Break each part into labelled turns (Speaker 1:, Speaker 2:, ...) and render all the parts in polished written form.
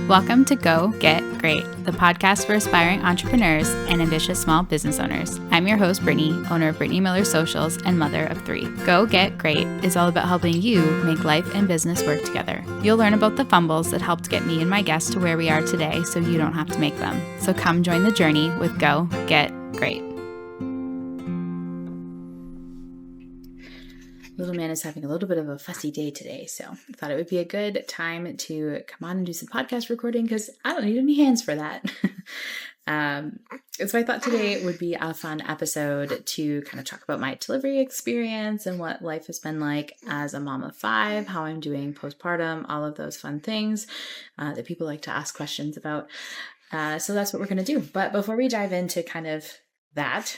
Speaker 1: Welcome to Go Get Great, the podcast for aspiring entrepreneurs and ambitious small business owners. I'm your host, Brittany, owner of Brittany Miller Socials and mother of 3. Go Get Great is all about helping you make life and business work together. You'll learn about the fumbles that helped get me and my guests to where we are today so you don't have to make them. So come join the journey with Go Get Great. Little man is having a little bit of a fussy day today, so I thought it would be a good time to come on and do some podcast recording because I don't need any hands for that. So I thought today would be a fun episode to kind of talk about my delivery experience and what life has been like as a mom of 5, how I'm doing postpartum, all of those fun things that people like to ask questions about. So that's what we're going to do. But before we dive into kind of that,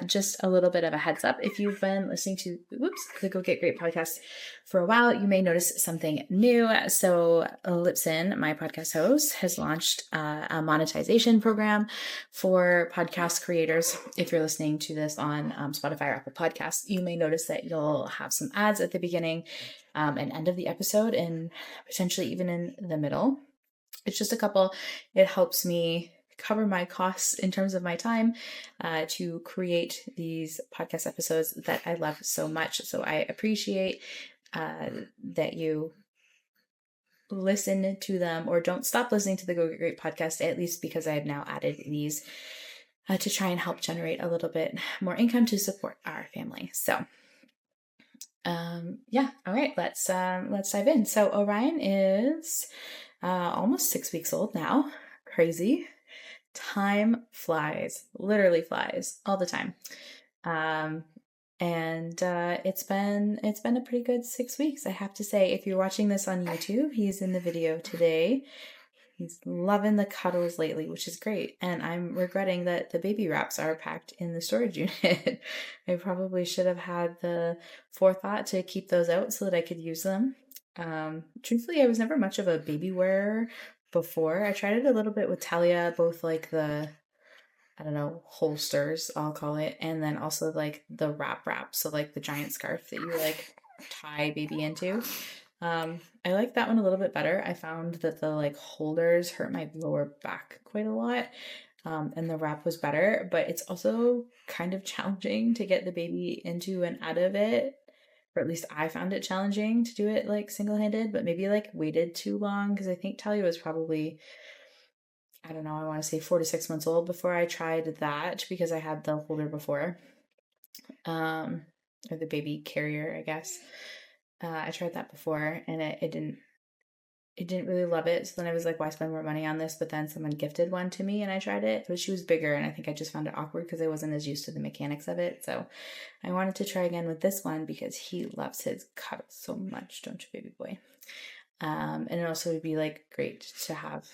Speaker 1: just a little bit of a heads up. If you've been listening to the Go Get Great podcast for a while, you may notice something new. So Lipson, my podcast host, has launched a monetization program for podcast creators. If you're listening to this on Spotify or Apple Podcasts, you may notice that you'll have some ads at the beginning and end of the episode, and potentially even in the middle. It's just a couple. It helps me cover my costs in terms of my time to create these podcast episodes that I love so much. So I appreciate that you listen to them or don't stop listening to the Go Get Great podcast, at least because I have now added these to try and help generate a little bit more income to support our family. So all right, let's dive in. So Orion is almost 6 weeks old now. Crazy. Time flies, literally flies all the time. It's been a pretty good 6 weeks. I have to say, if you're watching this on YouTube, he's in the video today. He's loving the cuddles lately, which is great. And I'm regretting that the baby wraps are packed in the storage unit. I probably should have had the forethought to keep those out so that I could use them. Truthfully, I was never much of a baby wearer before. I tried it a little bit with Talia, both like the, holsters, I'll call it, and then also like the wrap. So like the giant scarf that you like tie baby into. I like that one a little bit better. I found that the like holders hurt my lower back quite a lot. And the wrap was better, but it's also kind of challenging to get the baby into and out of it. Or at least I found it challenging to do it like single-handed, but maybe like waited too long because I think Talia was probably, I want to say 4 to 6 months old before I tried that because I had the holder before, or the baby carrier, I guess. I tried that before and it didn't really love it. So then I was like, why spend more money on this? But then someone gifted one to me and I tried it, but she was bigger. And I think I just found it awkward because I wasn't as used to the mechanics of it. So I wanted to try again with this one because he loves his cuddles so much. Don't you, baby boy? And it also would be like great to have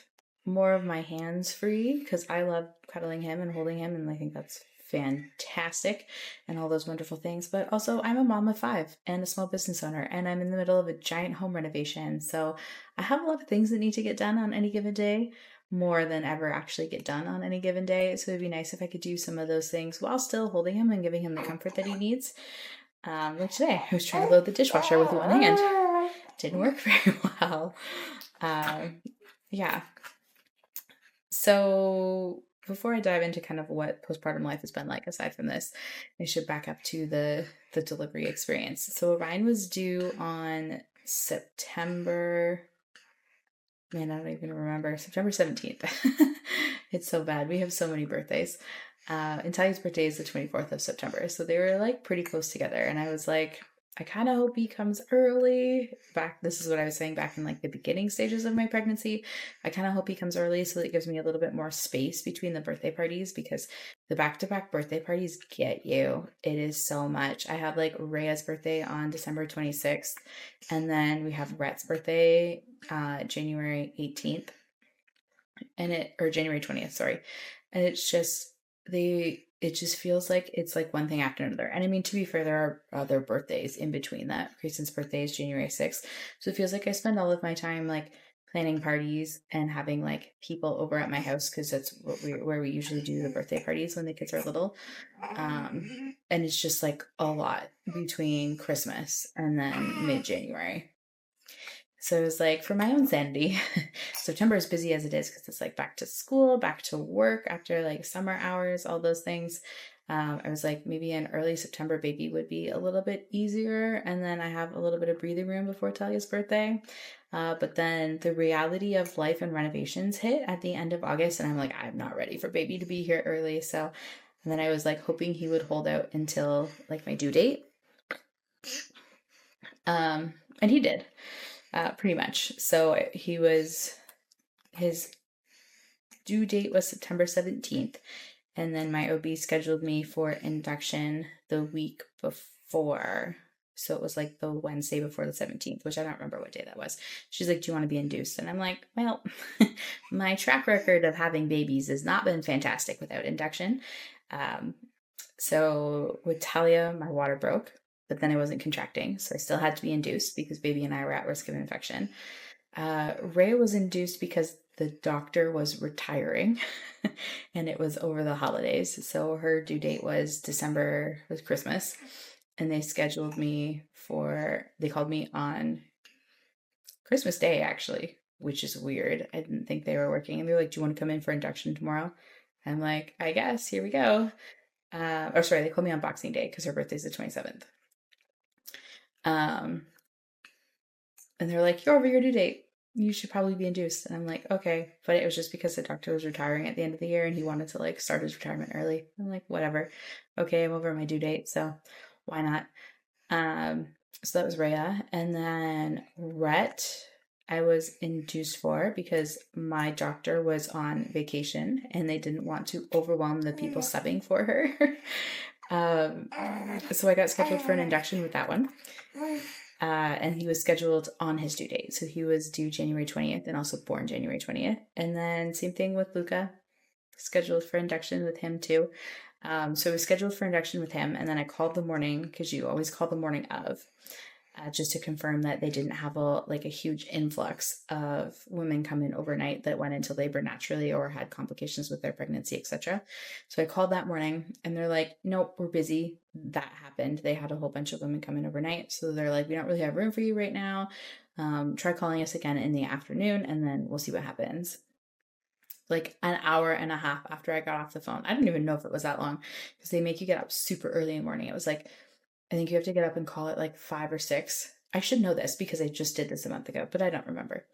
Speaker 1: more of my hands free because I love cuddling him and holding him. And I think that's fantastic and all those wonderful things. But also I'm a mom of 5 and a small business owner, and I'm in the middle of a giant home renovation. So I have a lot of things that need to get done on any given day, more than ever actually get done on any given day. So it'd be nice if I could do some of those things while still holding him and giving him the comfort that he needs. Like today, I was trying to load the dishwasher with one hand. Didn't work very well. So before I dive into kind of what postpartum life has been like aside from this, I should back up to the delivery experience. So Orion was due on September 17th. It's so bad. We have so many birthdays. And Talia's birthday is the 24th of September. So they were like pretty close together. And I was like, I kind of hope he comes early. This is what I was saying back in like the beginning stages of my pregnancy. I kind of hope he comes early so that it gives me a little bit more space between the birthday parties because the back-to-back birthday parties get you. It is so much. I have like Rhea's birthday on December 26th, and then we have Rhett's birthday January 18th, or January 20th, sorry. And it's just it just feels like it's like one thing after another. And I mean, to be fair, there are other birthdays in between that. Kristen's birthday is January 6th. So it feels like I spend all of my time like planning parties and having like people over at my house because that's where we usually do the birthday parties when the kids are little. And it's just like a lot between Christmas and then mid-January. So it was like, for my own sanity, September is busy as it is because it's like back to school, back to work after like summer hours, all those things. I was like, maybe an early September baby would be a little bit easier. And then I have a little bit of breathing room before Talia's birthday. But then the reality of life and renovations hit at the end of August. And I'm like, I'm not ready for baby to be here early. So, and then I was like hoping he would hold out until like my due date. And he did, pretty much. So his due date was September 17th. And then my OB scheduled me for induction the week before. So it was like the Wednesday before the 17th, which I don't remember what day that was. She's like, do you want to be induced? And I'm like, well, my track record of having babies has not been fantastic without induction. So with Talia, my water broke, but then I wasn't contracting. So I still had to be induced because baby and I were at risk of infection. Rhea was induced because the doctor was retiring and it was over the holidays. So her due date was December, was Christmas. And they scheduled me they called me on Christmas Day, actually, which is weird. I didn't think they were working. And they're like, do you want to come in for induction tomorrow? I'm like, I guess, here we go. Or sorry, they called me on Boxing Day because her birthday's the 27th. And they're like, you're over your due date. You should probably be induced. And I'm like, okay. But it was just because the doctor was retiring at the end of the year and he wanted to like start his retirement early. I'm like, whatever. Okay, I'm over my due date. So why not? So that was Rhea. And then Rhett, I was induced for because my doctor was on vacation and they didn't want to overwhelm the people subbing for her. So I got scheduled for an induction with that one. And he was scheduled on his due date. So he was due January 20th and also born January 20th. And then same thing with Luca, scheduled for induction with him too. So I was scheduled for induction with him. And then I called the morning, because you always call the morning of, just to confirm that they didn't have a huge influx of women come in overnight that went into labor naturally or had complications with their pregnancy, etc. So I called that morning and they're like, nope, we're busy. That happened. They had a whole bunch of women come in overnight. So they're like, we don't really have room for you right now. Try calling us again in the afternoon and then we'll see what happens. Like an hour and a half after I got off the phone. I didn't even know if it was that long because they make you get up super early in the morning. It was like, I think you have to get up and call it like 5 or 6. I should know this because I just did this a month ago, but I don't remember.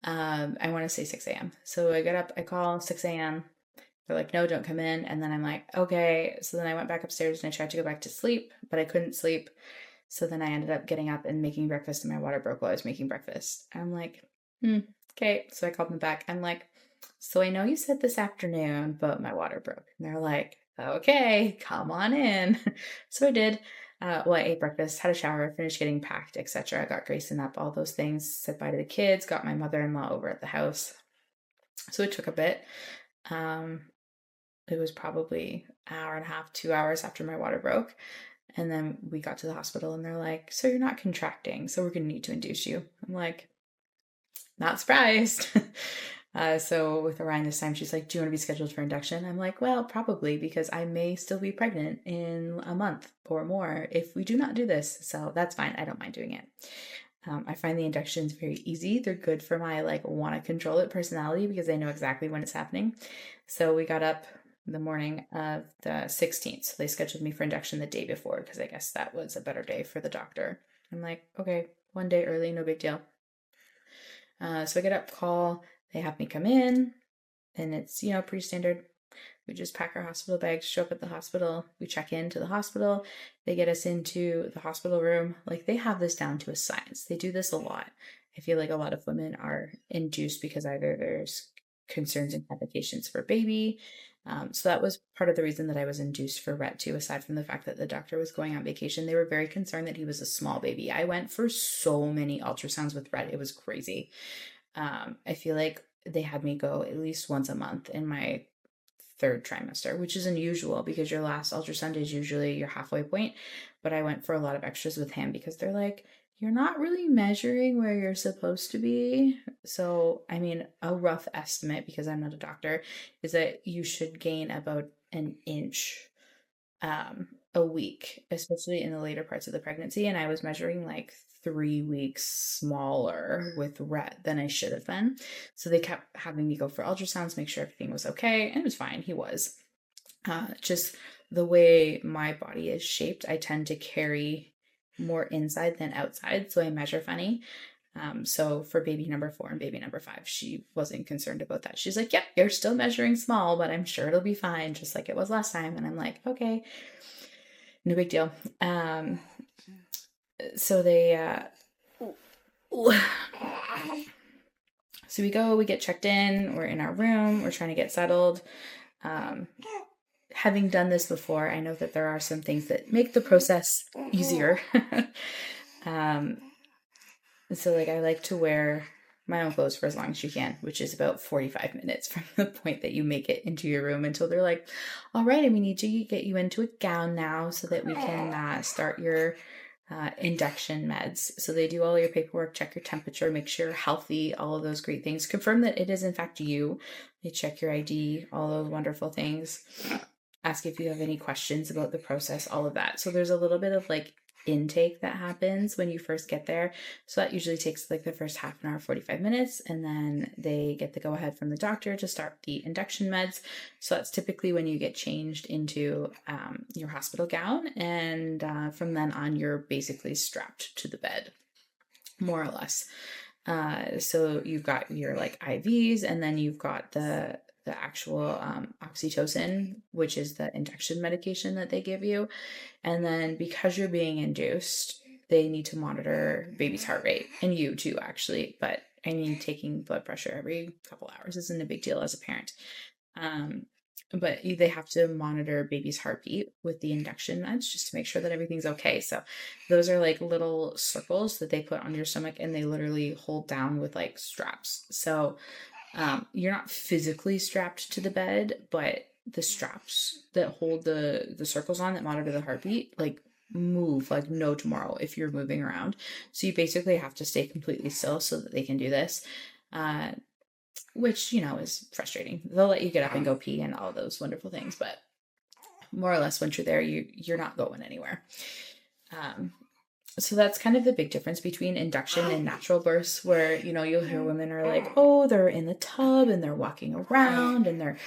Speaker 1: I want to say 6 a.m. So I get up, I call 6 a.m. They're like, no, don't come in. And then I'm like, okay. So then I went back upstairs and I tried to go back to sleep, but I couldn't sleep. So then I ended up getting up and making breakfast and my water broke while I was making breakfast. I'm like, okay. So I called them back. I'm like, so I know you said this afternoon, but my water broke. And they're like, okay, come on in. So I did. I ate breakfast, had a shower, finished getting packed, etc. I got Grayson up, all those things, said bye to the kids, got my mother-in-law over at the house. So it took a bit. It was probably an hour and a half, 2 hours after my water broke. And then we got to the hospital and they're like, so you're not contracting, so we're going to need to induce you. I'm like, not surprised. So with Orion this time, she's like, do you want to be scheduled for induction? I'm like, well, probably because I may still be pregnant in a month or more if we do not do this. So that's fine. I don't mind doing it. I find the inductions very easy. They're good for my want to control it personality because I know exactly when it's happening. So we got up the morning of the 16th. So they scheduled me for induction the day before because I guess that was a better day for the doctor. I'm like, okay, one day early, no big deal. So I get up, call, they have me come in, and it's, pretty standard. We just pack our hospital bags, show up at the hospital, we check into the hospital, they get us into the hospital room. Like, they have this down to a science. They do this a lot. I feel like a lot of women are induced because either there's concerns and complications for baby. So that was part of the reason that I was induced for Rhett too, aside from the fact that the doctor was going on vacation. They were very concerned that he was a small baby. I went for so many ultrasounds with Rhett. It was crazy. I feel like they had me go at least once a month in my 3rd trimester, which is unusual because your last ultrasound is usually your halfway point. But I went for a lot of extras with him because they're like, you're not really measuring where you're supposed to be. So, I mean, a rough estimate, because I'm not a doctor, is that you should gain about an inch a week, especially in the later parts of the pregnancy. And I was measuring like 3 weeks smaller with Rhett than I should have been. So they kept having me go for ultrasounds, make sure everything was okay. And it was fine. He was. Just the way my body is shaped, I tend to carry more inside than outside. So I measure funny. So for baby number 4 and baby number 5, she wasn't concerned about that. She's like, yep, you're still measuring small, but I'm sure it'll be fine, just like it was last time. And I'm like, okay, no big deal. So they, so we get checked in, we're in our room, we're trying to get settled. Having done this before, I know that there are some things that make the process easier. So like I like to wear my own clothes for as long as you can, which is about 45 minutes from the point that you make it into your room until they're like, all right, and we need to get you into a gown now so that we can start your induction meds. So they do all your paperwork, check your temperature, make sure you're healthy, all of those great things, confirm that it is in fact you. They check your ID, all those wonderful things, ask if you have any questions about the process, all of that. So there's a little bit of like intake that happens when you first get there. So that usually takes like the first half an hour, 45 minutes. And then they get the go ahead from the doctor to start the induction meds. So that's typically when you get changed into your hospital gown. And from then on, you're basically strapped to the bed, more or less. So you've got your like IVs, and then you've got the actual oxytocin, which is the induction medication that they give you. And then because you're being induced, they need to monitor baby's heart rate, and you too, actually. But I mean, taking blood pressure every couple hours isn't a big deal as a parent. But they have to monitor baby's heartbeat with the induction meds just to make sure that everything's okay. So those are like little circles that they put on your stomach, and they literally hold down with like straps. So you're not physically strapped to the bed, but the straps that hold the circles on that monitor the heartbeat, like move like no tomorrow if you're moving around. So you basically have to stay completely still so that they can do this, which, you know, is frustrating. They'll let you get up and go pee and all those wonderful things, but more or less once you're there, you're not going anywhere. So that's kind of the big difference between induction and natural births, where, you know, you'll hear women are like, oh, they're in the tub and they're walking around and they're,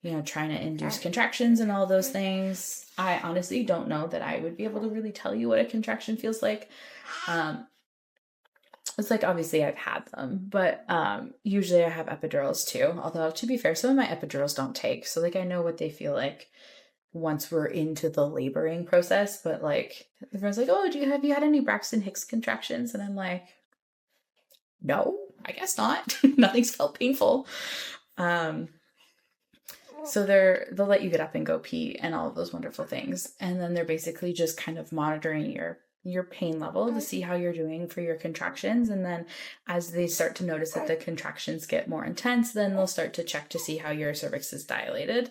Speaker 1: you know, trying to induce contractions and all those things. I honestly don't know that I would be able to really tell you what a contraction feels like. It's like, obviously I've had them, but usually I have epidurals too. Although, to be fair, some of my epidurals don't take. So like I know what they feel like once we're into the laboring process. But like everyone's like, oh, have you had any Braxton Hicks contractions? And I'm like, no, I guess not. Nothing's felt painful. So they'll let you get up and go pee and all of those wonderful things. And then they're basically just kind of monitoring your pain level to see how you're doing for your contractions. And then as they start to notice that the contractions get more intense, then they'll start to check to see how your cervix is dilated.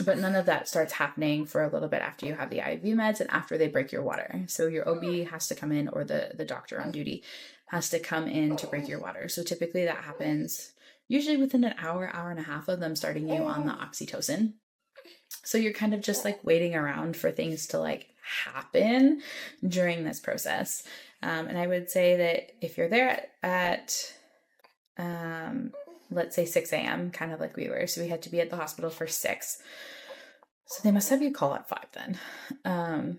Speaker 1: But none of that starts happening for a little bit after you have the IV meds and after they break your water. So your OB has to come in, or the doctor on duty has to come in to break your water. So typically that happens usually within an hour, hour and a half of them starting you on the oxytocin. So you're kind of just like waiting around for things to like happen during this process. And I would say that if you're there at let's say 6 a.m., kind of like we were. So we had to be at the hospital for 6. So they must have you call at 5 then.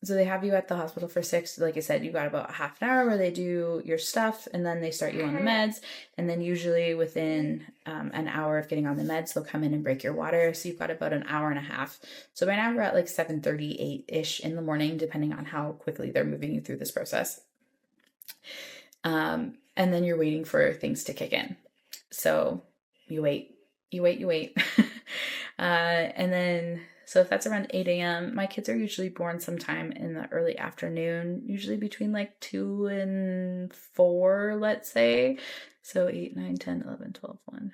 Speaker 1: So they have you at the hospital for 6. Like I said, you got about a half an hour where they do your stuff, and then they start you on the meds. And then usually within an hour of getting on the meds, they'll come in and break your water. So you've got about an hour and a half. So by now we're at like 7:38-ish in the morning, depending on how quickly they're moving you through this process. And then you're waiting for things to kick in. So you wait. And then, so if that's around 8 a.m., my kids are usually born sometime in the early afternoon, usually between like 2 and 4, let's say. So 8, 9, 10, 11, 12, 1,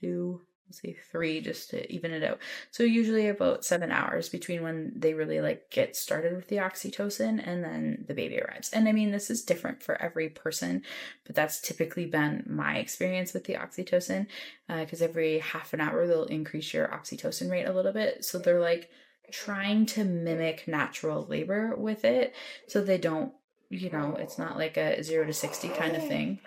Speaker 1: 2, let's say 3, just to even it out. So usually about 7 hours between when they really like get started with the oxytocin and then the baby arrives. And I mean, this is different for every person, but that's typically been my experience with the oxytocin, because every half an hour they'll increase your oxytocin rate a little bit. So they're like trying to mimic natural labor with it, so they don't it's not like a 0 to 60 kind of thing.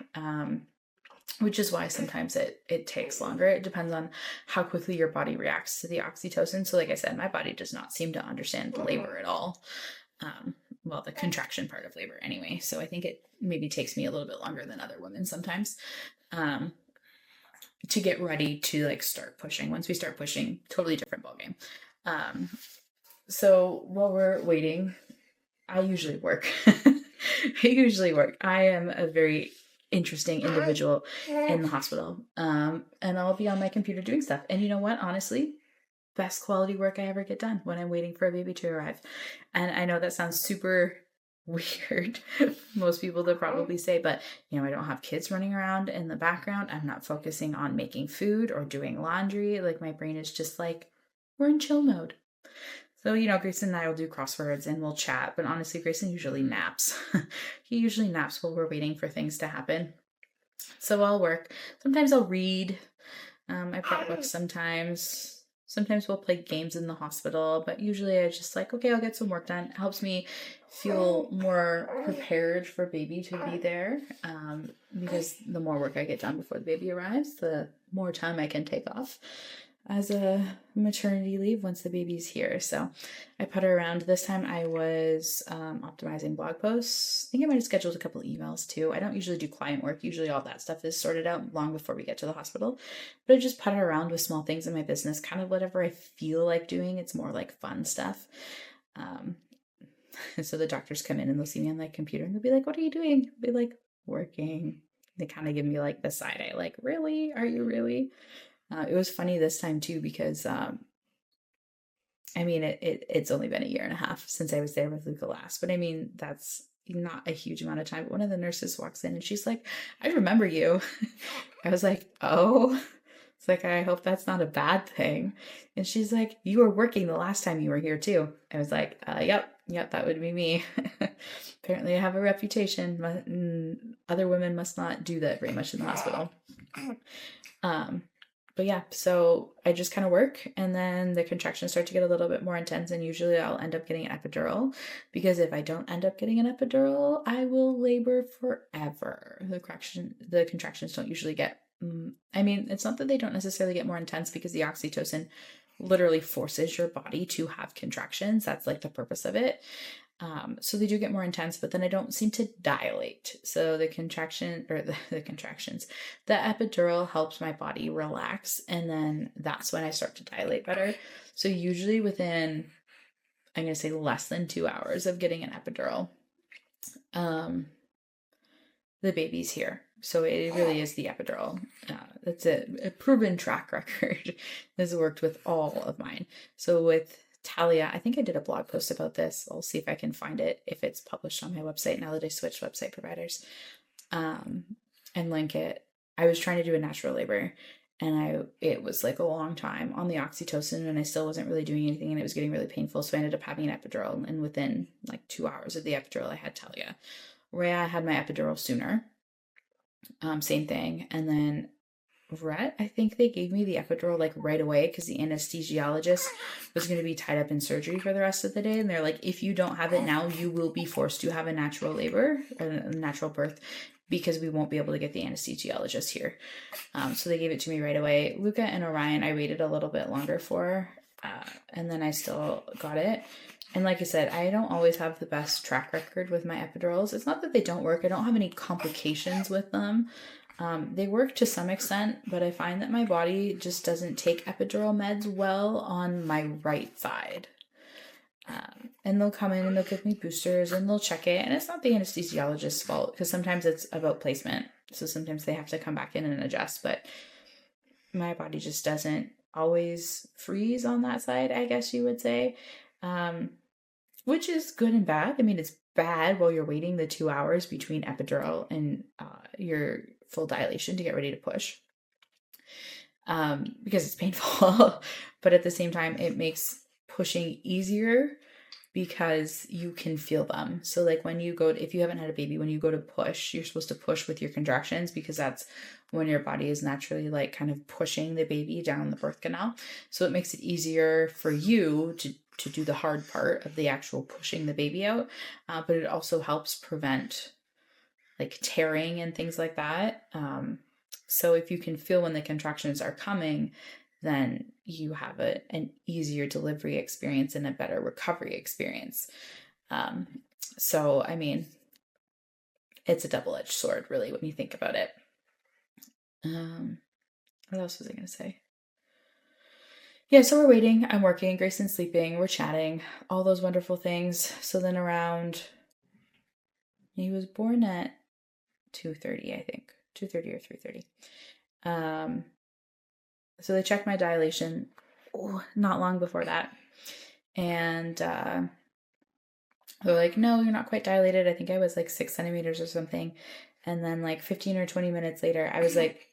Speaker 1: Which is why sometimes it takes longer. It depends on how quickly your body reacts to the oxytocin. So like I said, my body does not seem to understand labor at all. Well, the contraction part of labor anyway. So I think it maybe takes me a little bit longer than other women sometimes to get ready to like start pushing. Once we start pushing, totally different ballgame. So while we're waiting, I usually work. I am a very interesting individual in the hospital. And I'll be on my computer doing stuff. And you know what? Honestly, best quality work I ever get done when I'm waiting for a baby to arrive. And I know that sounds super weird. Most people would probably say, but I don't have kids running around in the background. I'm not focusing on making food or doing laundry. Like my brain is just like, we're in chill mode. So, Grayson and I will do crosswords and we'll chat, but honestly, Grayson usually naps. He usually naps while we're waiting for things to happen. So I'll work. Sometimes I'll read. I prep books sometimes. Sometimes we'll play games in the hospital, but usually I just like, okay, I'll get some work done. It helps me feel more prepared for baby to be there, because the more work I get done before the baby arrives, the more time I can take off as a maternity leave once the baby's here. So I put her around. This time I was optimizing blog posts. I think I might have scheduled a couple emails too. I don't usually do client work. Usually all that stuff is sorted out long before we get to the hospital. But I just put her around with small things in my business, kind of whatever I feel like doing. It's more like fun stuff. So the doctors come in and they'll see me on my computer and they'll be like, what are you doing? I'll be like, working. They kind of give me like the side eye, like, really? Are you really? It was funny this time too, because it's only been 1.5 years since I was there with Luca last, but that's not a huge amount of time. But one of the nurses walks in and she's like, I remember you. I was like, oh, it's like, I hope that's not a bad thing. And she's like, you were working the last time you were here too. I was like, yep, that would be me. Apparently I have a reputation. Other women must not do that very much in the hospital. But yeah, so I just kind of work and then the contractions start to get a little bit more intense and usually I'll end up getting an epidural, because if I don't end up getting an epidural, I will labor forever. The contractions don't usually get, it's not that they don't necessarily get more intense, because the oxytocin literally forces your body to have contractions. That's like the purpose of it. So they do get more intense, but then I don't seem to dilate. So the contractions, the epidural helps my body relax. And then that's when I start to dilate better. So usually within, I'm going to say less than 2 hours of getting an epidural, the baby's here. So it really is the epidural. That's a proven track record. This has worked with all of mine. So with Talia, I think I did a blog post about this. I'll see if I can find it, if it's published on my website now that I switched website providers, and link it. I was trying to do a natural labor and it was like a long time on the oxytocin and I still wasn't really doing anything and it was getting really painful. So I ended up having an epidural, and within like 2 hours of the epidural, I had Talia. Rhea had my epidural sooner. Same thing. And then Rhett, I think they gave me the epidural like right away because the anesthesiologist was going to be tied up in surgery for the rest of the day. And they're like, if you don't have it now, you will be forced to have a natural labor or a natural birth, because we won't be able to get the anesthesiologist here. So they gave it to me right away. Luca and Orion, I waited a little bit longer for, and then I still got it. And like I said, I don't always have the best track record with my epidurals. It's not that they don't work. I don't have any complications with them. They work to some extent, but I find that my body just doesn't take epidural meds well on my right side. And they'll come in and they'll give me boosters and they'll check it. And it's not the anesthesiologist's fault, because sometimes it's about placement. So sometimes they have to come back in and adjust, but my body just doesn't always freeze on that side, I guess you would say, which is good and bad. It's bad while you're waiting the 2 hours between epidural and your full dilation to get ready to push, because it's painful. But at the same time, it makes pushing easier because you can feel them. So like if you haven't had a baby, when you go to push, you're supposed to push with your contractions, because that's when your body is naturally like kind of pushing the baby down the birth canal. So it makes it easier for you to to do the hard part of the actual pushing the baby out, but it also helps prevent like tearing and things like that. So if you can feel when the contractions are coming, then you have an easier delivery experience and a better recovery experience. So, I mean, it's a double-edged sword, really, when you think about it. What else was I going to say? Yeah, so we're waiting. I'm working. Grayson's sleeping. We're chatting. All those wonderful things. So then around, he was born at 2:30, I think. 2:30 or 3:30. So they checked my dilation not long before that. And they're like, no, you're not quite dilated. I think I was like 6 centimeters or something. And then like 15 or 20 minutes later, I was like,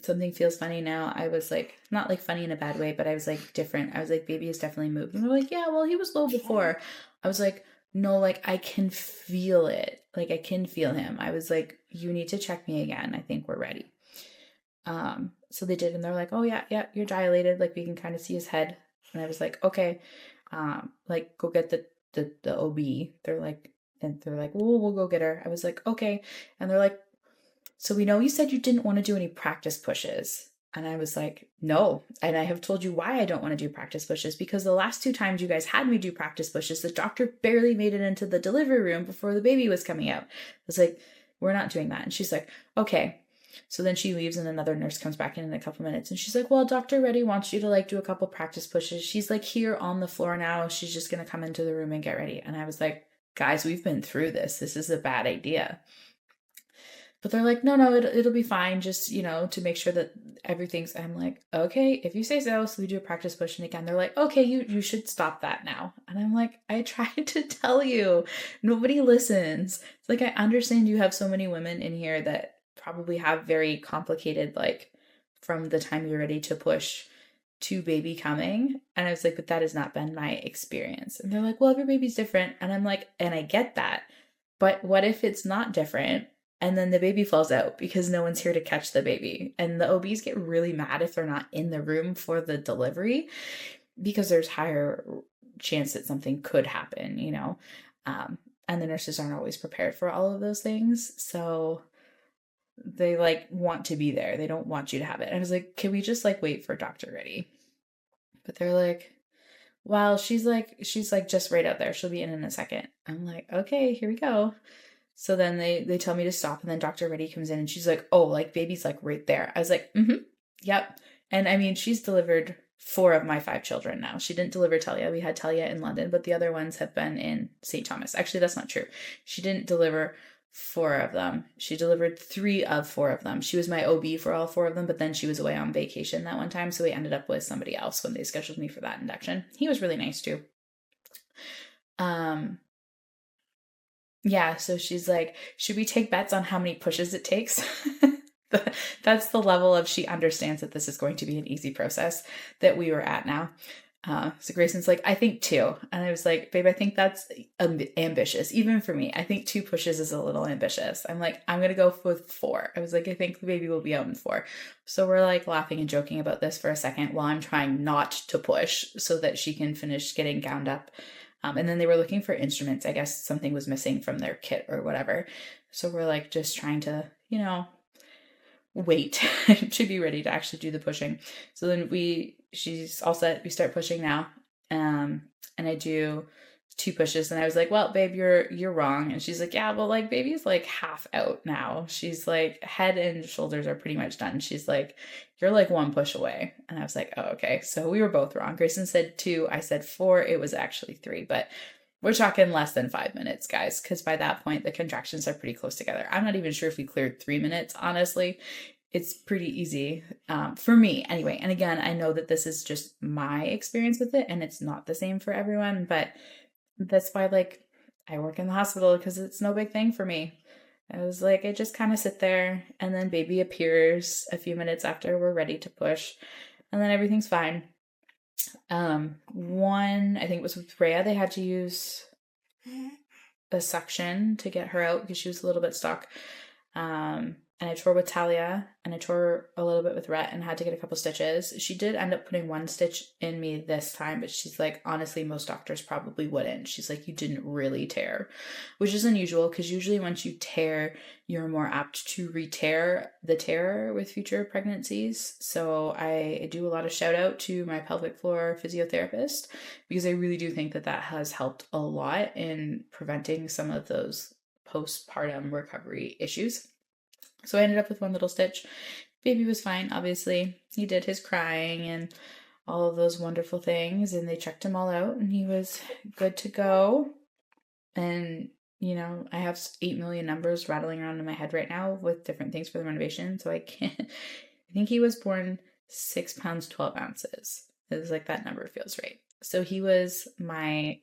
Speaker 1: something feels funny now. I was like, not like funny in a bad way, but I was like different. I was like, baby has definitely moved. And they're like, yeah, well, he was low before. I was like, no, like I can feel it. Like I can feel him. I was like, you need to check me again. I think we're ready. So they did. And they're like, oh yeah, you're dilated. Like we can kind of see his head. And I was like, okay, like go get the OB. They're like, well, we'll go get her. I was like, okay. And they're like, so we know you said you didn't want to do any practice pushes. And I was like, no. And I have told you why I don't want to do practice pushes, because the last 2 times you guys had me do practice pushes, the doctor barely made it into the delivery room before the baby was coming out. I was like, we're not doing that. And she's like, okay. So then she leaves and another nurse comes back in a couple minutes and she's like, well, Dr. Reddy wants you to like do a couple practice pushes. She's like here on the floor now. She's just going to come into the room and get ready. And I was like, guys, we've been through this. This is a bad idea. But they're like, no, it'll be fine. Just, to make sure that everything's, I'm like, okay, if you say so. So we do a practice push. And again, they're like, okay, you should stop that now. And I'm like, I tried to tell you, nobody listens. It's like, I understand you have so many women in here that probably have very complicated, like from the time you're ready to push to baby coming. And I was like, but that has not been my experience. And they're like, well, every baby's different. And I'm like, and I get that. But what if it's not different? And then the baby falls out because no one's here to catch the baby. And the OBs get really mad if they're not in the room for the delivery because there's higher chance that something could happen, and the nurses aren't always prepared for all of those things. So they like want to be there. They don't want you to have it. And I was like, can we just like wait for Dr. Reddy? But they're like, well, she's like just right out there. She'll be in a second. I'm like, okay, here we go. So then they tell me to stop, and then Dr. Reddy comes in and she's like, oh, like baby's like right there. I was like, yep. And I mean, she's delivered 4 of my 5 children now. She didn't deliver Talia. We had Talia in London, but the other ones have been in St. Thomas. Actually, that's not true. She didn't deliver 4 of them. She delivered 3 of 4 of them. She was my OB for all 4 of them, but then she was away on vacation that one time. So we ended up with somebody else when they scheduled me for that induction. He was really nice too. Yeah, so she's like, should we take bets on how many pushes it takes? That's the level of she understands that this is going to be an easy process that we were at now. So Grayson's like, I think 2. And I was like, babe, I think that's ambitious. Even for me, I think 2 pushes is a little ambitious. I'm like, I'm going to go with 4. I was like, I think the baby will be out in 4. So we're like laughing and joking about this for a second while I'm trying not to push so that she can finish getting gowned up. And then they were looking for instruments. I guess something was missing from their kit or whatever. So we're like just trying to, wait to be ready to actually do the pushing. So then she's all set. We start pushing now. And I do 2 pushes and I was like, well, babe, you're wrong. And she's like, yeah, well, like baby's like half out now. She's like head and shoulders are pretty much done. She's like, you're like 1 push away. And I was like, oh, okay. So we were both wrong. Grayson said 2. I said 4. It was actually 3, but we're talking less than 5 minutes, guys. Cause by that point, the contractions are pretty close together. I'm not even sure if we cleared 3 minutes, honestly. It's pretty easy for me anyway. And again, I know that this is just my experience with it and it's not the same for everyone, but that's why like I work in the hospital because it's no big thing for me. I was like, I just kind of sit there and then baby appears a few minutes after we're ready to push and then everything's fine. One, I think it was with Rhea, they had to use a suction to get her out because she was a little bit stuck. and I tore with Talia, and I tore a little bit with Rhett and had to get a couple stitches. She did end up putting one stitch in me this time, but she's like, honestly, most doctors probably wouldn't. She's like, you didn't really tear, which is unusual because usually once you tear, you're more apt to re-tear the tear with future pregnancies. So I do a lot of shout out to my pelvic floor physiotherapist because I really do think that that has helped a lot in preventing some of those postpartum recovery issues. So I ended up with one little stitch. Baby was fine, obviously. He did his crying and all of those wonderful things, and they checked him all out, and he was good to go. And, you know, I have 8 million numbers rattling around in my head right now with different things for the renovation, so I can't. I think he was born 6 pounds, 12 ounces. It was like that number feels right. So he was my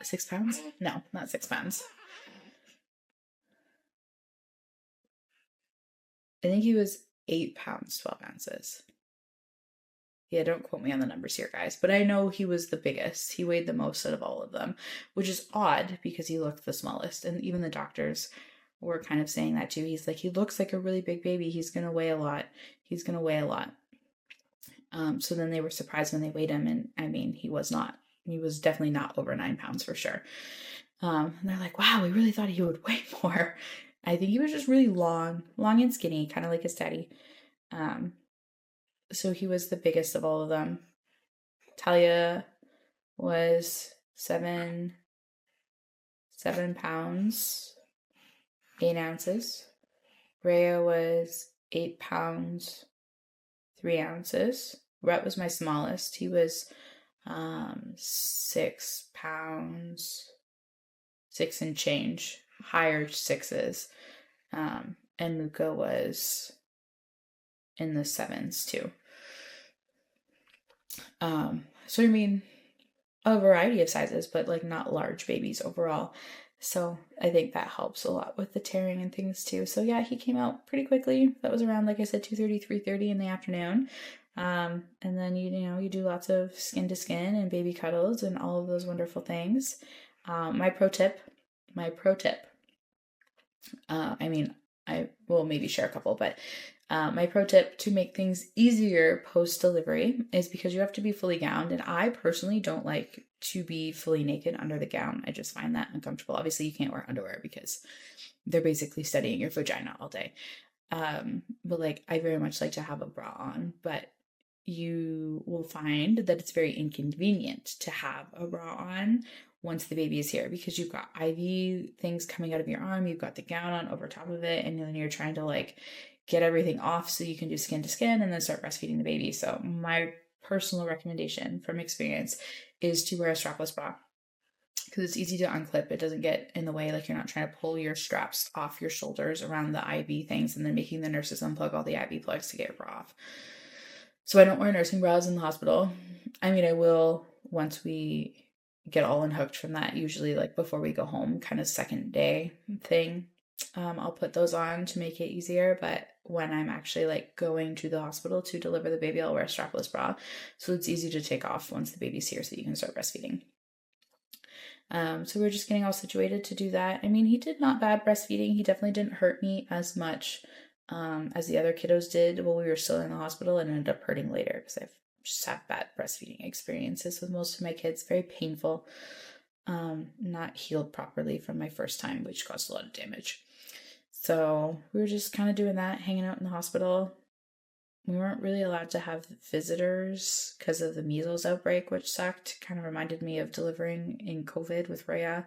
Speaker 1: 6 pounds? No, not 6 pounds. I think he was 8 pounds, 12 ounces. Yeah, don't quote me on the numbers here, guys, but I know he was the biggest. He weighed the most out of all of them, which is odd because he looked the smallest. And even the doctors were kind of saying that too. He's like, he looks like a really big baby. He's going to weigh a lot. He's going to weigh a lot. So then they were surprised when they weighed him. And I mean, he was not. He was definitely not over 9 pounds for sure. And they're like, wow, we really thought he would weigh more. I think he was just really long and skinny, kind of like his daddy. So he was the biggest of all of them. Talia was 7 pounds, 8 ounces. Rhea was 8 pounds, 3 ounces. Rhett was my smallest. He was 6 pounds, 6 and change, higher sixes. And Luca was in the 7s too. So I mean, a variety of sizes, but like not large babies overall. So I think that helps a lot with the tearing and things too. So yeah, he came out pretty quickly. That was around, like I said, 2:30, 3:30 in the afternoon. And then you do lots of skin to skin and baby cuddles and all of those wonderful things. My pro tip. I mean, I will maybe share a couple, but my pro tip to make things easier post-delivery is because you have to be fully gowned, and I personally don't like to be fully naked under the gown. I just find that uncomfortable. Obviously, you can't wear underwear because they're basically studying your vagina all day. But like, I very much like to have a bra on, but you will find that it's very inconvenient to have a bra on once the baby is here because you've got IV things coming out of your arm, you've got the gown on over top of it, and then you're trying to like get everything off so you can do skin to skin and then start breastfeeding the baby. So my personal recommendation from experience is to wear a strapless bra because it's easy to unclip. It doesn't get in the way, like you're not trying to pull your straps off your shoulders around the IV things and then making the nurses unplug all the IV plugs to get your bra off. So I don't wear nursing bras in the hospital. I mean, I will once we get all unhooked from that, usually like before we go home, kind of second day thing. I'll put those on to make it easier, but when I'm actually like going to the hospital to deliver the baby, I'll wear a strapless bra. So it's easy to take off once the baby's here so you can start breastfeeding. So we're just getting all situated to do that. I mean, he did not bad breastfeeding. He definitely didn't hurt me as much as the other kiddos did while we were still in the hospital, and ended up hurting later because I've just had bad breastfeeding experiences with most of my kids. Very painful. Not healed properly from my first time, which caused a lot of damage. So we were just kind of doing that, hanging out in the hospital. We weren't really allowed to have visitors because of the measles outbreak, which sucked. Kind of reminded me of delivering in COVID with Rhea.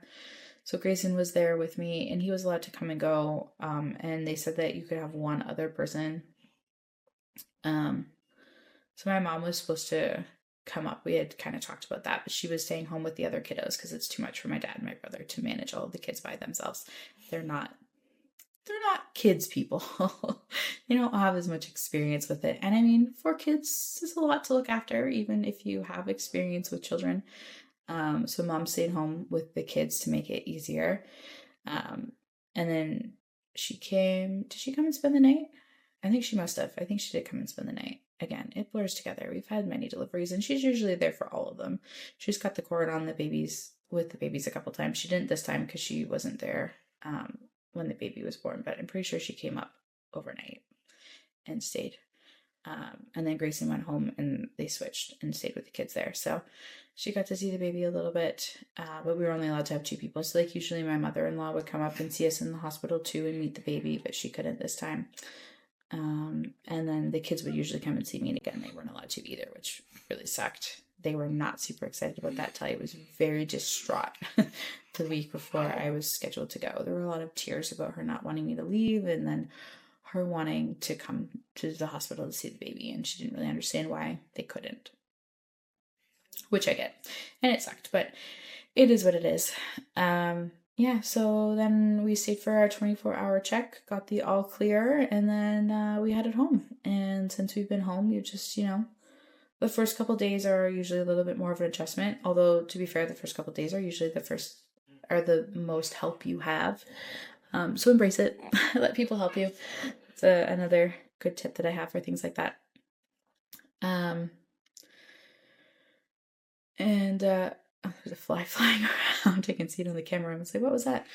Speaker 1: So Grayson was there with me, and he was allowed to come and go. And they said that you could have one other person. So my mom was supposed to come up. We had kind of talked about that, but she was staying home with the other kiddos because it's too much for my dad and my brother to manage all of the kids by themselves. They're not kids people. They don't have as much experience with it. And I mean, 4 kids is a lot to look after, even if you have experience with children. So mom stayed home with the kids to make it easier. And then she came. Did she come and spend the night? I think she must have. I think she did come and spend the night. Again, it blurs together. We've had many deliveries, and she's usually there for all of them. She's cut the cord on the babies with the babies a couple times. She didn't this time because she wasn't there when the baby was born, but I'm pretty sure she came up overnight and stayed. And then Grayson went home and they switched and stayed with the kids there. So she got to see the baby a little bit, but we were only allowed to have 2 people. So like usually my mother-in-law would come up and see us in the hospital too and meet the baby, but she couldn't this time. And then the kids would usually come and see me, and again, they weren't allowed to either, which really sucked. They were not super excited about that. Talia was very distraught the week before I was scheduled to go. There were a lot of tears about her not wanting me to leave, and then her wanting to come to the hospital to see the baby, and she didn't really understand why they couldn't, which I get, and it sucked, but it is what it is. Yeah, so then we stayed for our 24-hour check, got the all clear, and then we headed home. And since we've been home, you just, the first couple days are usually a little bit more of an adjustment, although to be fair, the first couple days are usually the most help you have. So embrace it. Let people help you. It's another good tip that I have for things like that. There's a fly flying around. I can see it on the camera. I was like, what was that?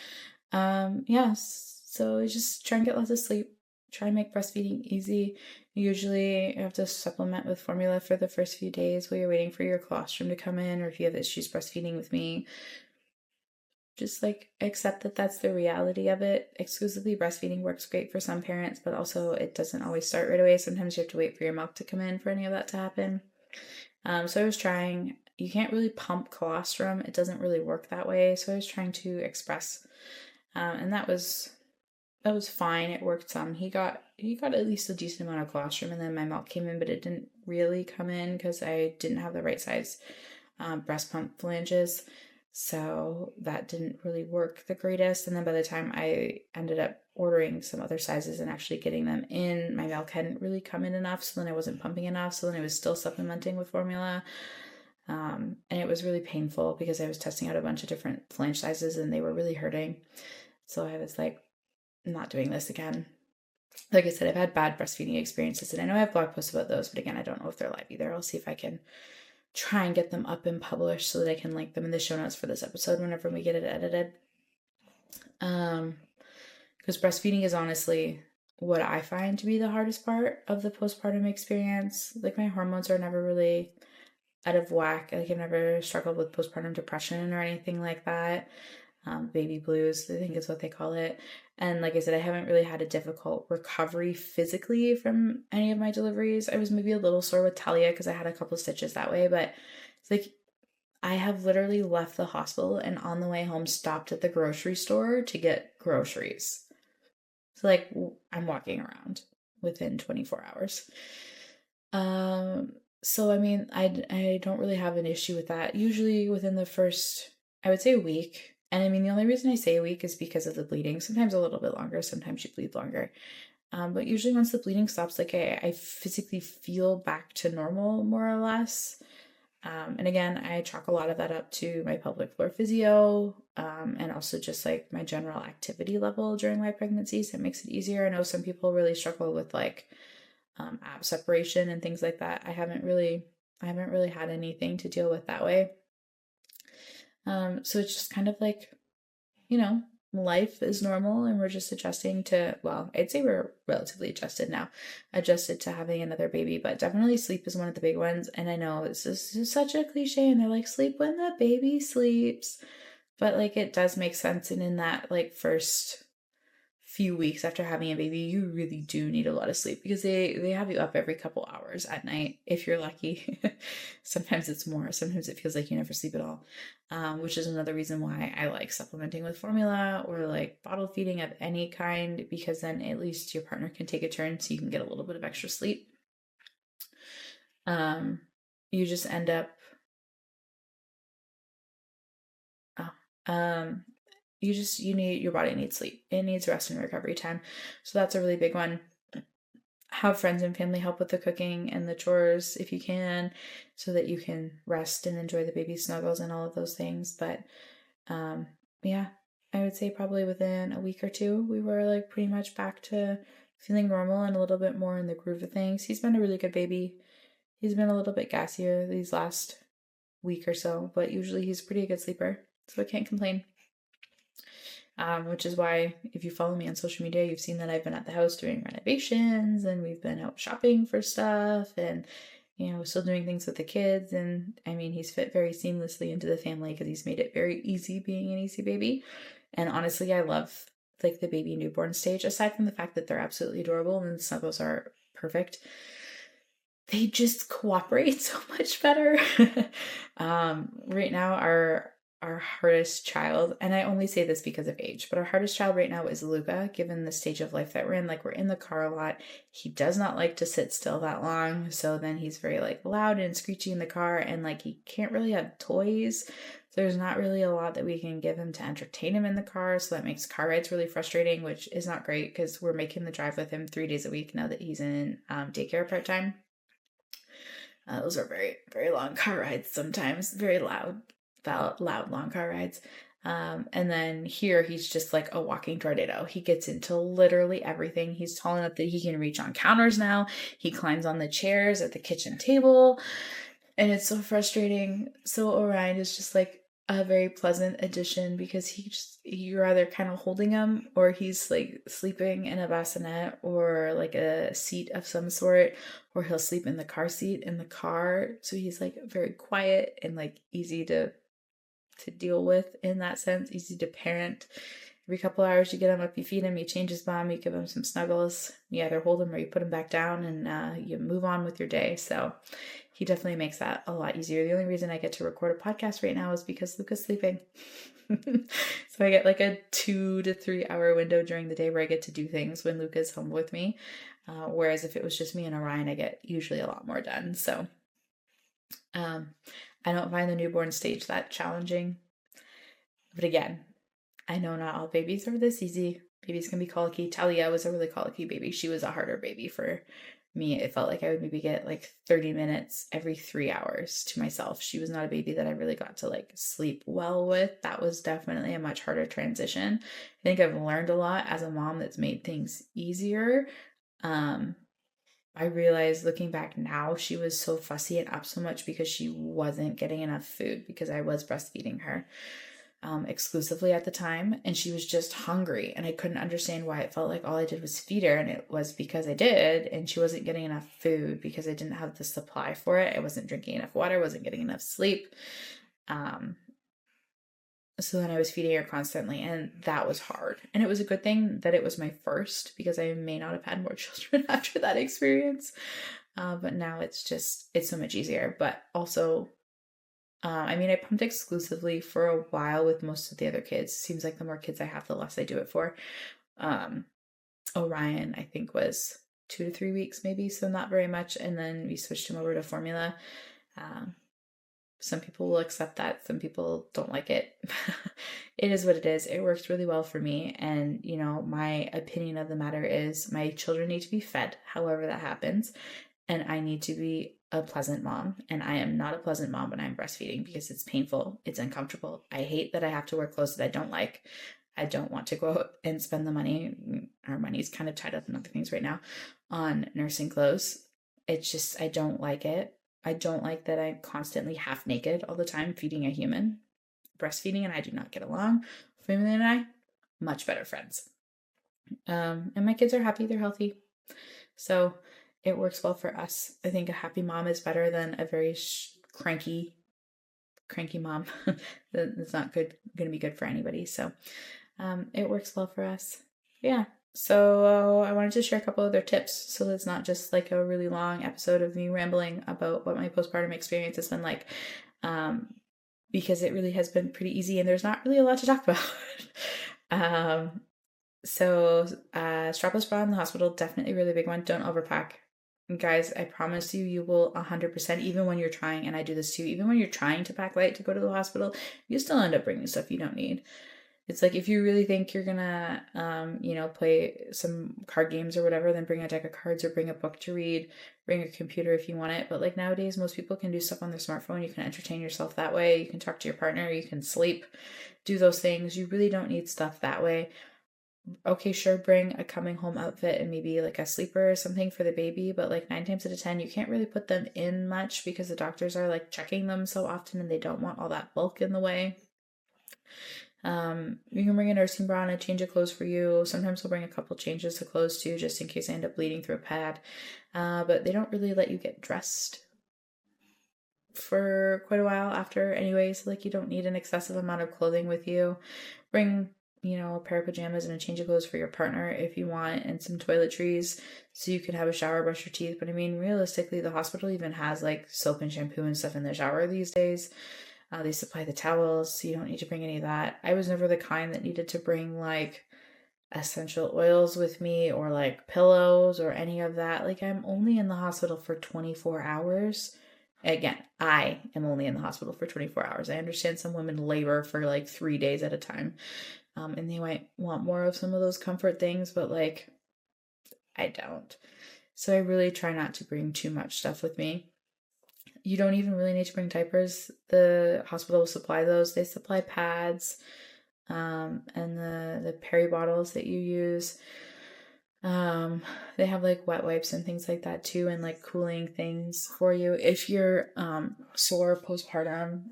Speaker 1: Yeah, so just try and get lots of sleep. Try and make breastfeeding easy. Usually you have to supplement with formula for the first few days while you're waiting for your colostrum to come in, or if you have issues breastfeeding with me, just like accept that that's the reality of it. Exclusively breastfeeding works great for some parents, but also it doesn't always start right away. Sometimes you have to wait for your milk to come in for any of that to happen. So I was trying, you can't really pump colostrum. It doesn't really work that way. So I was trying to express, and that was fine. It worked some. He got at least a decent amount of colostrum, and then my milk came in, but it didn't really come in because I didn't have the right size breast pump flanges. So that didn't really work the greatest. And then by the time I ended up ordering some other sizes and actually getting them in, my milk hadn't really come in enough. So then I wasn't pumping enough. So then I was still supplementing with formula. And it was really painful because I was testing out a bunch of different flange sizes and they were really hurting. So I was like, I'm not doing this again. Like I said, I've had bad breastfeeding experiences, and I know I have blog posts about those, but again, I don't know if they're live either. I'll see if I can try and get them up and published so that I can link them in the show notes for this episode whenever we get it edited. Because breastfeeding is honestly what I find to be the hardest part of the postpartum experience. Like, my hormones are never really out of whack. Like, I've never struggled with postpartum depression or anything like that. Baby blues, I think is what they call it. And like I said, I haven't really had a difficult recovery physically from any of my deliveries. I was maybe a little sore with Talia because I had a couple stitches that way, but it's like I have literally left the hospital and on the way home stopped at the grocery store to get groceries. So like I'm walking around within 24 hours. So I mean, I don't really have an issue with that. Usually within the first, I would say a week. And I mean, the only reason I say a week is because of the bleeding. Sometimes a little bit longer, sometimes you bleed longer. But usually once the bleeding stops, like I physically feel back to normal, more or less. And again, I chalk a lot of that up to my pelvic floor physio, and also just like my general activity level during my pregnancies. It makes it easier. I know some people really struggle with like ab separation and things like that. I haven't really had anything to deal with that way. So it's just kind of like, life is normal and we're just adjusting to, well, I'd say we're relatively adjusted to having another baby, but definitely sleep is one of the big ones. And I know this is such a cliche and they're like, sleep when the baby sleeps, but like it does make sense. And in that like first few weeks after having a baby, you really do need a lot of sleep because they have you up every couple hours at night if you're lucky. Sometimes it's more, sometimes it feels like you never sleep at all, which is another reason why I like supplementing with formula or like bottle feeding of any kind, because then at least your partner can take a turn so you can get a little bit of extra sleep. You just end up your body needs sleep. It needs rest and recovery time. So that's a really big one. Have friends and family help with the cooking and the chores if you can, so that you can rest and enjoy the baby snuggles and all of those things. But yeah, I would say probably within a week or two, we were like pretty much back to feeling normal and a little bit more in the groove of things. He's been a really good baby. He's been a little bit gassier these last week or so, but usually he's a pretty good sleeper, so I can't complain. which is why if you follow me on social media, you've seen that I've been at the house doing renovations and we've been out shopping for stuff and, still doing things with the kids. And I mean, he's fit very seamlessly into the family because he's made it very easy being an easy baby. And honestly, I love like the baby newborn stage, aside from the fact that they're absolutely adorable and the snuggles are perfect. They just cooperate so much better. Right now, our hardest child, and I only say this because of age, but our hardest child right now is Luca, given the stage of life that we're in. Like, we're in the car a lot. He does not like to sit still that long. So then he's very like loud and screechy in the car, and like he can't really have toys. There's not really a lot that we can give him to entertain him in the car. So that makes car rides really frustrating, which is not great because we're making the drive with him 3 days a week now that he's in daycare part-time. Those are very, very long car rides sometimes, very loud, long car rides. And then here he's just like a walking tornado. He gets into literally everything. He's tall enough that he can reach on counters now. He climbs on the chairs at the kitchen table. And it's so frustrating. So Orion is just like a very pleasant addition because you're either kind of holding him or he's like sleeping in a bassinet or like a seat of some sort, or he'll sleep in the car seat in the car. So he's like very quiet and like easy to deal with in that sense, easy to parent. Every couple hours you get him up, you feed him, you change his bomb, you give him some snuggles, you either hold him or you put him back down, and you move on with your day. So he definitely makes that a lot easier. The only reason I get to record a podcast right now is because Luca's sleeping. So I get like a 2 to 3 hour window during the day where I get to do things when Luca's home with me. Whereas if it was just me and Orion, I get usually a lot more done. So I don't find the newborn stage that challenging. But again, I know not all babies are this easy. Babies can be colicky. Talia was a really colicky baby. She was a harder baby for me. It felt like I would maybe get like 30 minutes every 3 hours to myself. She was not a baby that I really got to like sleep well with. That was definitely a much harder transition. I think I've learned a lot as a mom that's made things easier. I realized looking back now, she was so fussy and up so much because she wasn't getting enough food because I was breastfeeding her exclusively at the time, and she was just hungry, and I couldn't understand why it felt like all I did was feed her, and it was because I did, and she wasn't getting enough food because I didn't have the supply for it. I wasn't drinking enough water, wasn't getting enough sleep. So then I was feeding her constantly, and that was hard. And it was a good thing that it was my first because I may not have had more children after that experience. But now it's so much easier. But also, I mean, I pumped exclusively for a while with most of the other kids. Seems like the more kids I have, the less I do it for. Orion, I think, was 2 to 3 weeks maybe, so not very much. And then we switched him over to formula. Some people will accept that. Some people don't like it. It is what it is. It works really well for me. And, my opinion of the matter is my children need to be fed, however that happens. And I need to be a pleasant mom. And I am not a pleasant mom when I'm breastfeeding because it's painful. It's uncomfortable. I hate that I have to wear clothes that I don't like. I don't want to go out and spend the money. Our money's kind of tied up in other things right now on nursing clothes. It's just, I don't like it. I don't like that I'm constantly half naked all the time feeding a human. Breastfeeding and I do not get along. Family and I, much better friends. And my kids are happy, they're healthy. So it works well for us. I think a happy mom is better than a very cranky mom. That's not going to be good for anybody. So it works well for us. Yeah. So I wanted to share a couple other tips so it's not just like a really long episode of me rambling about what my postpartum experience has been like, because it really has been pretty easy and there's not really a lot to talk about. So strapless bra in the hospital, definitely really big one. Don't overpack. Guys, I promise you will 100%, even when you're trying, and I do this too, even when you're trying to pack light to go to the hospital, you still end up bringing stuff you don't need. It's like, if you really think you're gonna, play some card games or whatever, then bring a deck of cards or bring a book to read, bring a computer if you want it. But like nowadays, most people can do stuff on their smartphone. You can entertain yourself that way. You can talk to your partner. You can sleep, do those things. You really don't need stuff that way. Okay, sure, bring a coming home outfit and maybe like a sleeper or something for the baby. But like 9 times out of 10, you can't really put them in much because the doctors are like checking them so often and they don't want all that bulk in the way. You can bring a nursing bra and a change of clothes for you. Sometimes we'll bring a couple changes of clothes too, just in case I end up bleeding through a pad. But they don't really let you get dressed for quite a while after anyway, so like you don't need an excessive amount of clothing with you. Bring, a pair of pajamas and a change of clothes for your partner if you want, and some toiletries so you could have a shower, brush your teeth. But I mean, realistically, the hospital even has like soap and shampoo and stuff in the shower these days. They supply the towels, so you don't need to bring any of that. I was never the kind that needed to bring like essential oils with me or like pillows or any of that. Like, I'm only in the hospital for 24 hours. Again, I am only in the hospital for 24 hours. I understand some women labor for like 3 days at a time, and they might want more of some of those comfort things, but like, I don't. So I really try not to bring too much stuff with me. You don't even really need to bring diapers. The hospital will supply those. They supply pads, and the peri bottles that you use. They have like wet wipes and things like that too, and like cooling things for you if you're sore postpartum.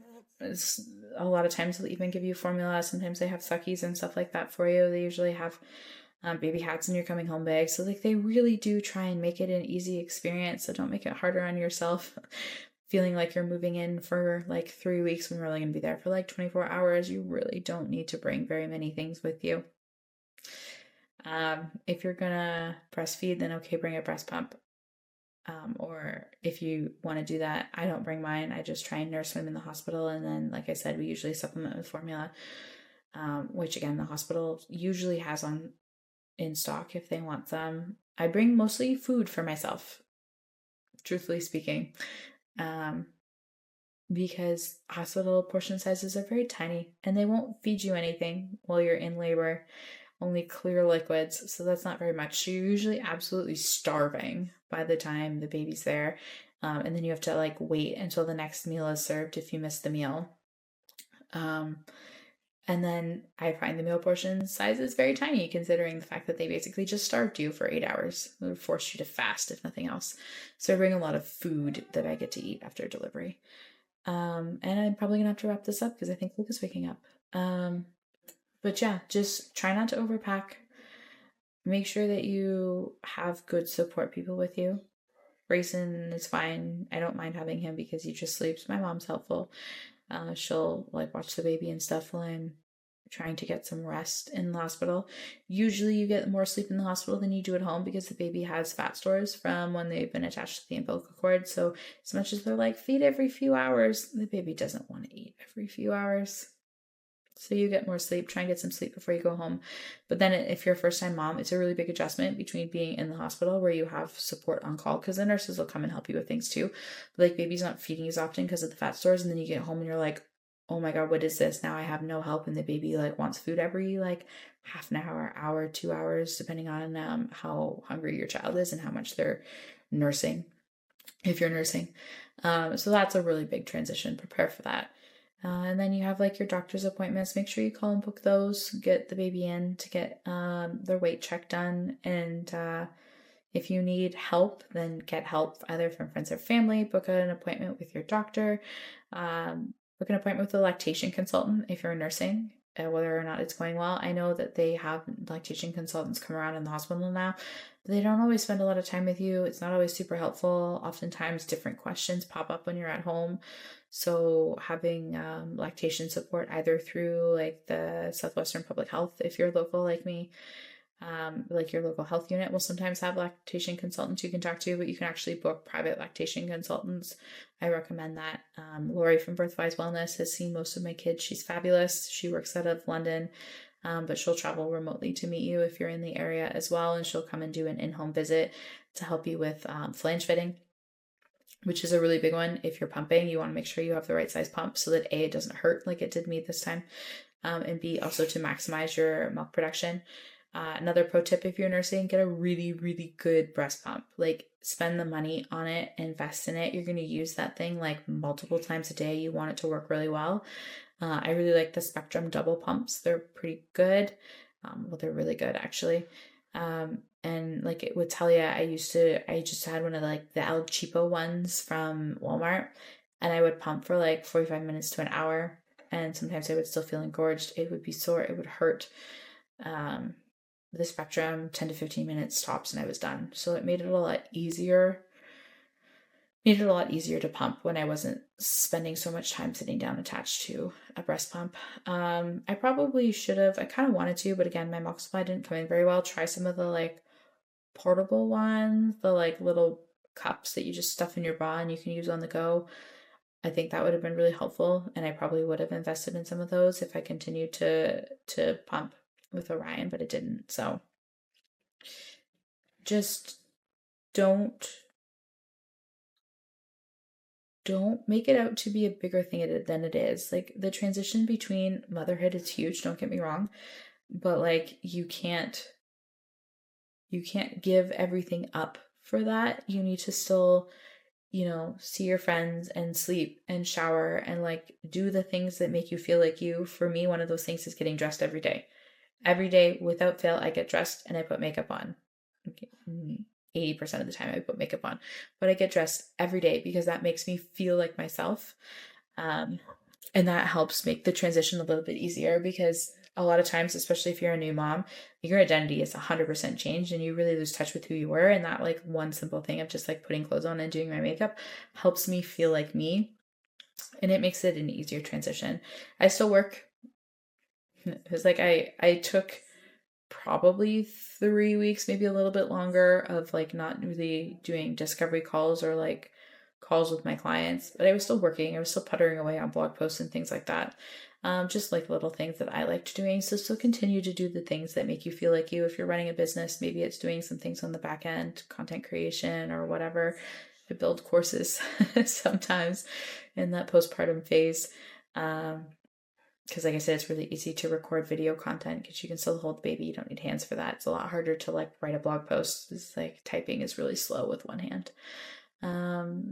Speaker 1: A lot of times they'll even give you formula. Sometimes they have suckies and stuff like that for you. They usually have baby hats in your coming home bag. So like they really do try and make it an easy experience. So don't make it harder on yourself. Feeling like you're moving in for like 3 weeks when you're really going to be there for like 24 hours. You really don't need to bring very many things with you. If you're gonna breastfeed, then okay, bring a breast pump. Or if you want to do that, I don't bring mine. I just try and nurse them in the hospital. And then, like I said, we usually supplement with formula, which again, the hospital usually has on in stock if they want some. I bring mostly food for myself, truthfully speaking, because hospital portion sizes are very tiny and they won't feed you anything while you're in labor, only clear liquids. So that's not very much. So you're usually absolutely starving by the time the baby's there. And then you have to like wait until the next meal is served if you miss the meal. And then I find the meal portion size is very tiny, considering the fact that they basically just starved you for 8 hours. They forced you to fast, if nothing else. So I bring a lot of food that I get to eat after delivery. And I'm probably gonna have to wrap this up because I think Luke is waking up. But yeah, just try not to overpack. Make sure that you have good support people with you. Grayson is fine. I don't mind having him because he just sleeps. My mom's helpful. She'll like watch the baby and stuff while I'm trying to get some rest in the hospital. Usually you get more sleep in the hospital than you do at home because the baby has fat stores from when they've been attached to the umbilical cord. So as much as they're like, feed every few hours, the baby doesn't want to eat every few hours. So you get more sleep. Try and get some sleep before you go home. But then if you're a first-time mom, it's a really big adjustment between being in the hospital where you have support on call because the nurses will come and help you with things too. But like baby's not feeding as often because of the fat stores, and then you get home and you're like, oh my God, what is this? Now I have no help, and the baby like wants food every like half an hour, 2 hours, depending on how hungry your child is and how much they're nursing, if you're nursing. So that's a really big transition. Prepare for that. And then you have like your doctor's appointments. Make sure you call and book those. Get the baby in to get their weight check done. And if you need help, then get help either from friends or family. Book an appointment with your doctor. Book an appointment with a lactation consultant if you're nursing, whether or not it's going well. I know that they have lactation consultants come around in the hospital now, but they don't always spend a lot of time with you. It's not always super helpful. Oftentimes different questions pop up when you're at home. So having lactation support either through like the Southwestern Public Health, if you're local like me, like your local health unit will sometimes have lactation consultants you can talk to, but you can actually book private lactation consultants. I recommend that. Lori from Birthwise Wellness has seen most of my kids. She's fabulous. She works out of London, but she'll travel remotely to meet you if you're in the area as well, and she'll come and do an in-home visit to help you with flange fitting, which is a really big one. If you're pumping, you want to make sure you have the right size pump so that A, it doesn't hurt like it did me this time, and B, also to maximize your milk production. Another pro tip if you're nursing, get a really, really good breast pump. Like spend the money on it, invest in it. You're going to use that thing like multiple times a day. You want it to work really well. I really like the Spectrum double pumps. They're pretty good. Well, they're really good actually. And like it would tell you, I just had one of like the El Cheapo ones from Walmart, and I would pump for like 45 minutes to an hour. and sometimes I would still feel engorged. It would be sore. It would hurt. The spectrum, 10 to 15 minutes tops, and I was done. So it made it a lot easier. Made it a lot easier to pump when I wasn't spending so much time sitting down attached to a breast pump. I probably should have, I kind of wanted to, but again, my milk supply didn't come in very well. Try some of the like portable ones, the like little cups that you just stuff in your bra and you can use on the go. I think that would have been really helpful, and I probably would have invested in some of those if I continued to pump with Orion, but it didn't. So just don't make it out to be a bigger thing than it is. Like, the transition between motherhood is huge, don't get me wrong, but like you can't give everything up for that. You need to still, see your friends and sleep and shower and like do the things that make you feel like you. For me, one of those things is getting dressed every day. Every day, without fail, I get dressed and I put makeup on. Okay. 80% of the time I put makeup on, but I get dressed every day because that makes me feel like myself. And that helps make the transition a little bit easier, because a lot of times, especially if you're a new mom, your identity is 100% changed and you really lose touch with who you were. And that like one simple thing of just like putting clothes on and doing my makeup helps me feel like me. And it makes it an easier transition. I still work. It was like I took probably 3 weeks, maybe a little bit longer, of like not really doing discovery calls or like calls with my clients, but I was still working. I was still puttering away on blog posts and things like that. Just like little things that I liked doing. So still continue to do the things that make you feel like you. If you're running a business, maybe it's doing some things on the back end, content creation or whatever. I build courses sometimes in that postpartum phase. Because like I said, it's really easy to record video content because you can still hold the baby. You don't need hands for that. It's a lot harder to like write a blog post. It's like typing is really slow with one hand.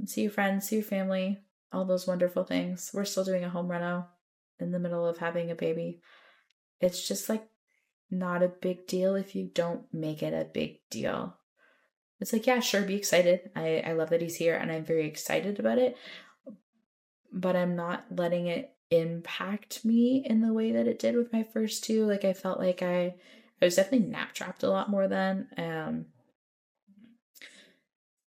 Speaker 1: See your friends, see your family, all those wonderful things. We're still doing a home reno in the middle of having a baby. It's just like not a big deal if you don't make it a big deal. It's like, yeah, sure, be excited. I love that he's here and I'm very excited about it, but I'm not letting it impact me in the way that it did with my first two. Like, I felt like I was definitely nap trapped a lot more then.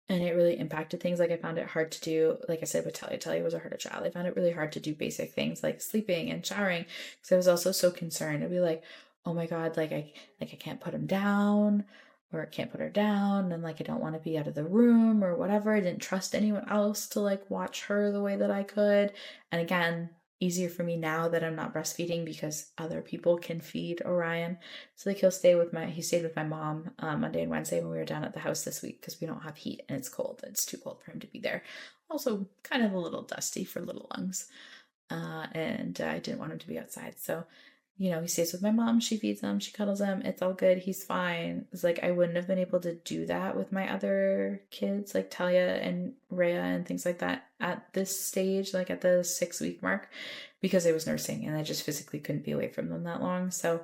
Speaker 1: And it really impacted things. Like, I found it hard to do, like I said, with Talia was a harder child. I found it really hard to do basic things like sleeping and showering, because I was also so concerned. I'd be like, oh my God, I can't put him down, or I can't put her down, and like I don't want to be out of the room or whatever. I didn't trust anyone else to like watch her the way that I could. And again, easier for me now that I'm not breastfeeding because other people can feed Orion. So like he stayed with my mom Monday and Wednesday when we were down at the house this week, because we don't have heat and it's cold. It's too cold for him to be there. Also kind of a little dusty for little lungs. And I didn't want him to be outside. So, he stays with my mom. She feeds him. She cuddles him. It's all good. He's fine. It's like I wouldn't have been able to do that with my other kids, like Talia and Rhea and things like that at this stage, like at the 6-week mark, because I was nursing and I just physically couldn't be away from them that long. So,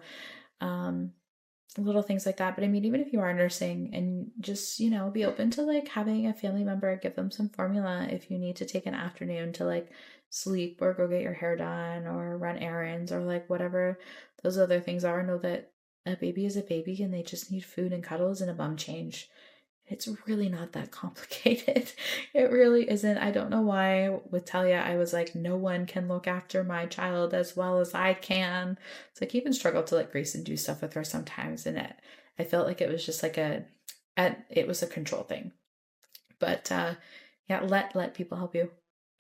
Speaker 1: little things like that. But I mean, even if you are nursing, and just, be open to like having a family member give them some formula if you need to take an afternoon to like sleep or go get your hair done or run errands or like whatever those other things are. Know that a baby is a baby and they just need food and cuddles and a bum change. It's really not that complicated. It really isn't. I don't know why with Talia I was like, no one can look after my child as well as I can. It's like, even struggle to let Grayson do stuff with her sometimes, and I felt like it was just like it was a control thing. But yeah, let people help you,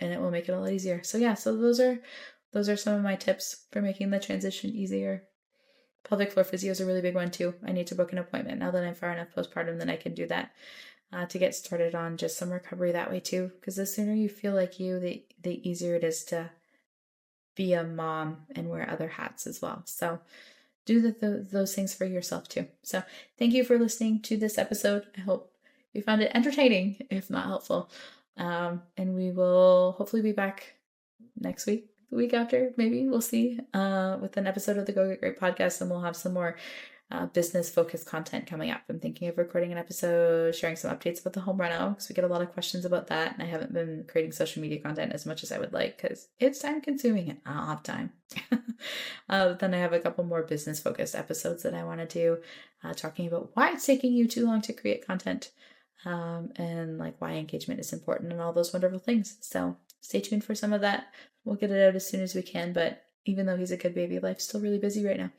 Speaker 1: and it will make it a lot easier. So yeah, so those are some of my tips for making the transition easier. Pelvic floor physio is a really big one too. I need to book an appointment now that I'm far enough postpartum that I can do that, to get started on just some recovery that way too. Because the sooner you feel like you, the easier it is to be a mom and wear other hats as well. So do those things for yourself too. So thank you for listening to this episode. I hope you found it entertaining, if not helpful. And we will hopefully be back next week, the week after, maybe, we'll see, with an episode of the Go Get Great podcast, and we'll have some more business-focused content coming up. I'm thinking of recording an episode, sharing some updates about the home reno, because we get a lot of questions about that, and I haven't been creating social media content as much as I would like, because it's time-consuming and I don't have time. Then I have a couple more business-focused episodes that I want to do, talking about why it's taking you too long to create content, and like why engagement is important and all those wonderful things. So stay tuned for some of that. We'll get it out as soon as we can, but even though he's a good baby, life's still really busy right now.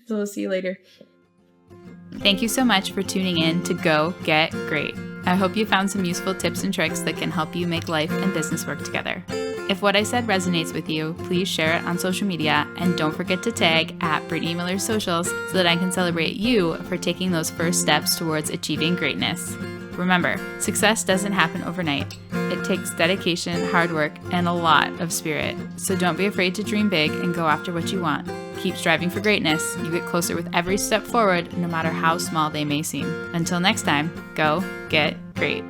Speaker 1: So we'll see you later.
Speaker 2: Thank you so much for tuning in to Go Get Great. I hope you found some useful tips and tricks that can help you make life and business work together. If what I said resonates with you, please share it on social media, and don't forget to tag at Brittany Miller Socials so that I can celebrate you for taking those first steps towards achieving greatness. Remember, success doesn't happen overnight. It takes dedication, hard work, and a lot of spirit. So don't be afraid to dream big and go after what you want. Keep striving for greatness. You get closer with every step forward, no matter how small they may seem. Until next time, go get great.